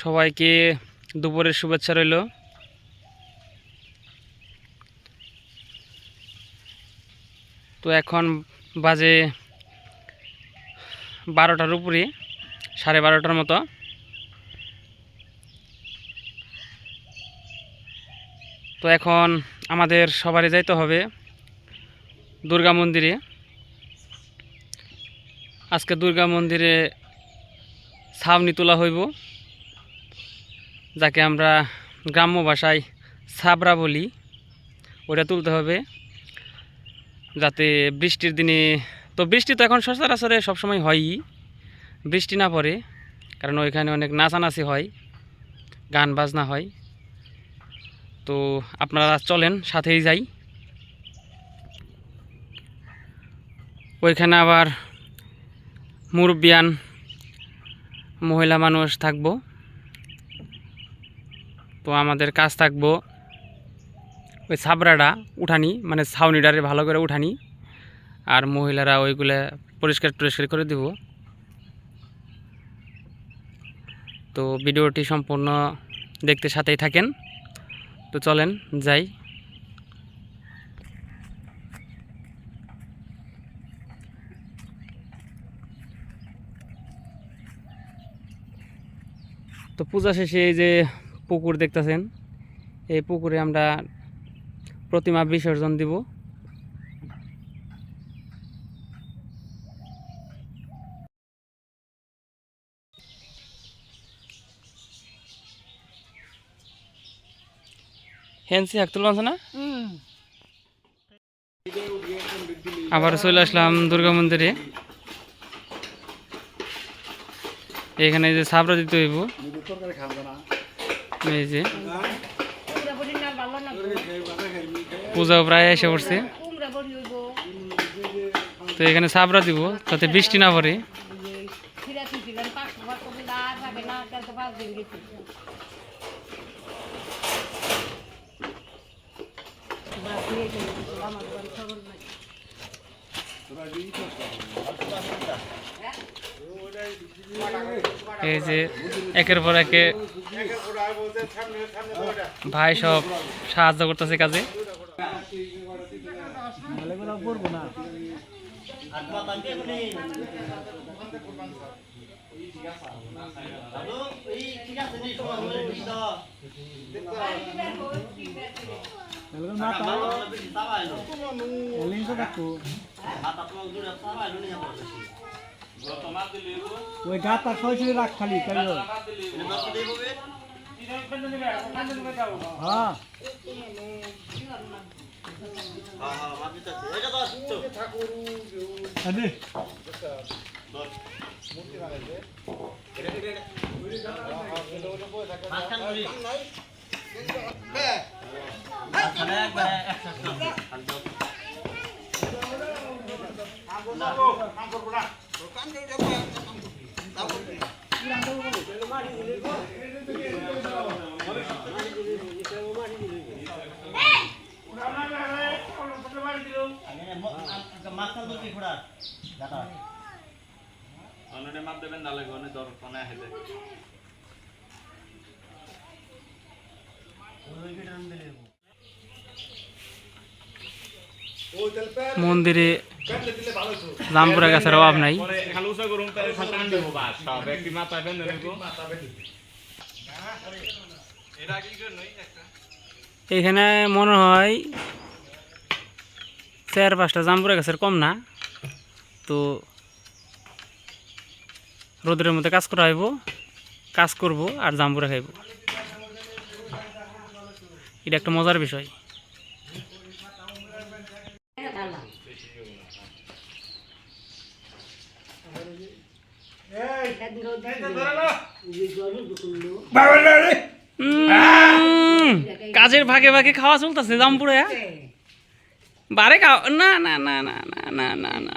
সবাইকে দুপুরের শুভেচ্ছা রইল। তো এখন বাজে 12টার উপরে, 12:30টার মতো। তো এখন আমাদের সবারই যাইতে হবে দুর্গা মন্দিরে। আজকে দুর্গা মন্দিরে ছাউনি তোলা হইব, যাকে আমরা গ্রাম্য ভাষায় ছাবরা বলি। ওটা তুলতে হবে যাতে বৃষ্টির দিনে, তো বৃষ্টি তো এখন সচরাচরে সবসময় হয়ই, বৃষ্টি না পড়ে, কারণ ওইখানে অনেক নাচানাচি হয়, গান বাজনা হয়। তো আপনারা চলেন, সাথেই যাই। ওইখানে আবার মুরব্বিয়ান মহিলা মানুষ থাকবো। তো আমাদের কাজ থাকবো ওই ছাবরাটা উঠানি, মানে ছাউনিটারে ভালো করে উঠানি, আর মহিলারা ওইগুলা পরিষ্কার টরিষ্কার করে দিব। তো ভিডিওটি সম্পূর্ণ দেখতে সাথেই থাকেন। তো চলেন যাই। তো পূজা শেষে এই যে পুকুর দেখতেছেন, এই পুকুরে আমরা প্রতিমা বিসর্জন দিব। হেন্সি হাক তুলব না, আবার চলে আসলাম দুর্গা মন্দিরে। এখানে যে ছাবরা দিতে হইব, এই যে পূজাও প্রায় এসে পড়ছে। তো এখানে ছাবরা দিব যাতে বৃষ্টি না পড়ে। এই যে একের পর একে ভাই সব সাহায্য করতেছে কাজে। ওই গাতা সরাসরি রাখ খালি হ্যাঁ মন্দিরে জাম্বুরা গাছের অভাব নাই। এখানে মনে হয় 4-5টা জাম্বুরা গাছের কম না। তো রোদের মধ্যে কাজ করা হইব, কাজ করব আর জাম্বুরা খাইব। এটা একটা মজার বিষয়। কাজের ভাগে ভাগে খাওয়া চলতেছে জাম্বুরা বারে খাওয়া না না না না না না না না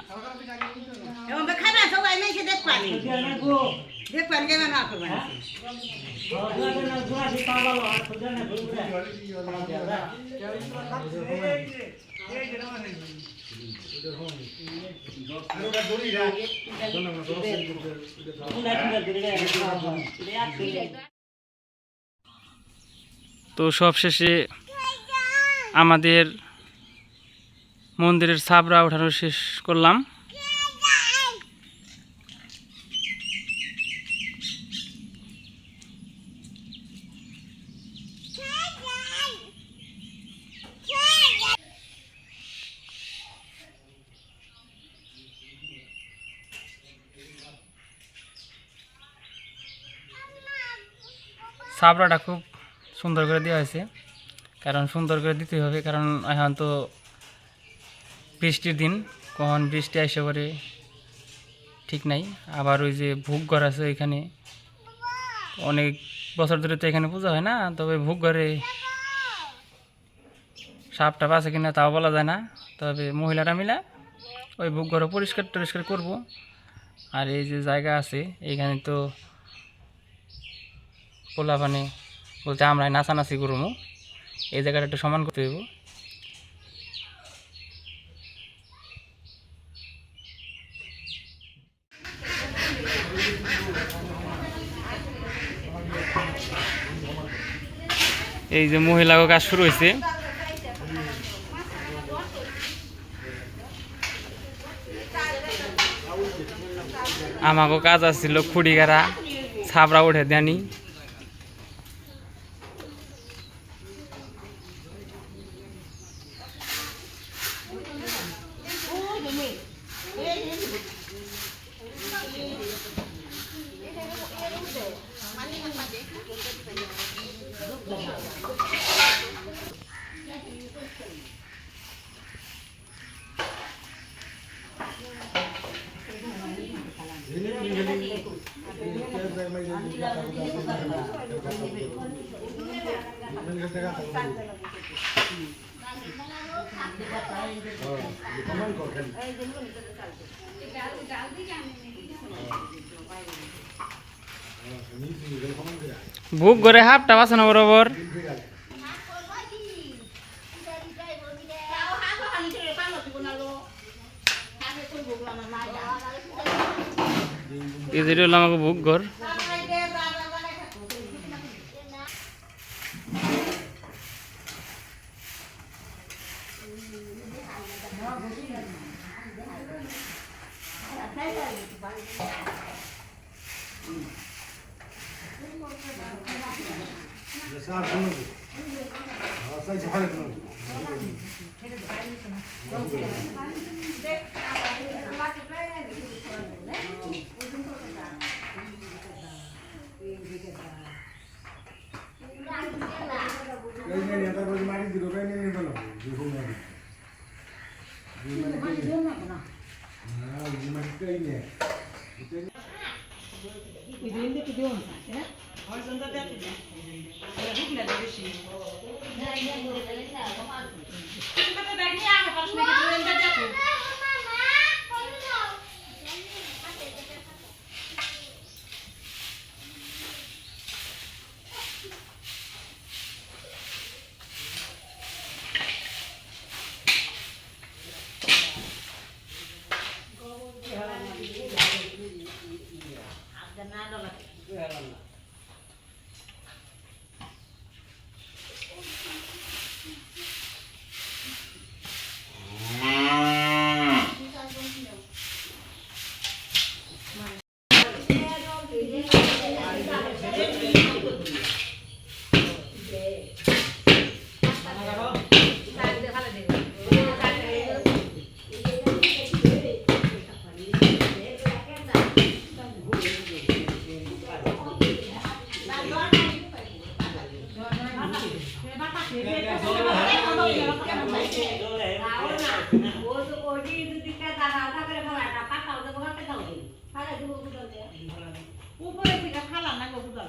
তো সবশেষে আমাদের মন্দিরের ছাবরা ওঠানো শেষ করলাম। ছাবরাটা খুব সুন্দর করে দেওয়া হয়েছে, কারণ সুন্দর করে দিতে হবে, কারণ এখন তো বৃষ্টির দিন, কখন বৃষ্টি আসে পরে ঠিক নাই। আবার ওই যে ভোগঘর আছে এখানে, অনেক বছর ধরে তো এখানে পূজা হয় না, তবে ভোগঘরে সাপটা আছে কিনা তাও বলা যায় না। তবে মহিলারা মিলা ওই ভোগঘর পরিষ্কার টরিষ্কার করবো। আর এই যে জায়গা আছে এইখানে তো পোলাপানে বলতে আমরা নাচানাচি করবো, এই জায়গাটা একটু সমান করতে হইব। এই যে মহিলাও কাজ শুরু হয়েছে। আমাকেও কাজ আসছিল খুঁড়ি গাড়া ছাবড়া উঠে দেনি। ভোগ করে হাফটা বাঁচানো বরাবর এই যেটা হলো আমাকে ভোগ ঘর। উপরে থেকে ফালা না গো বুদল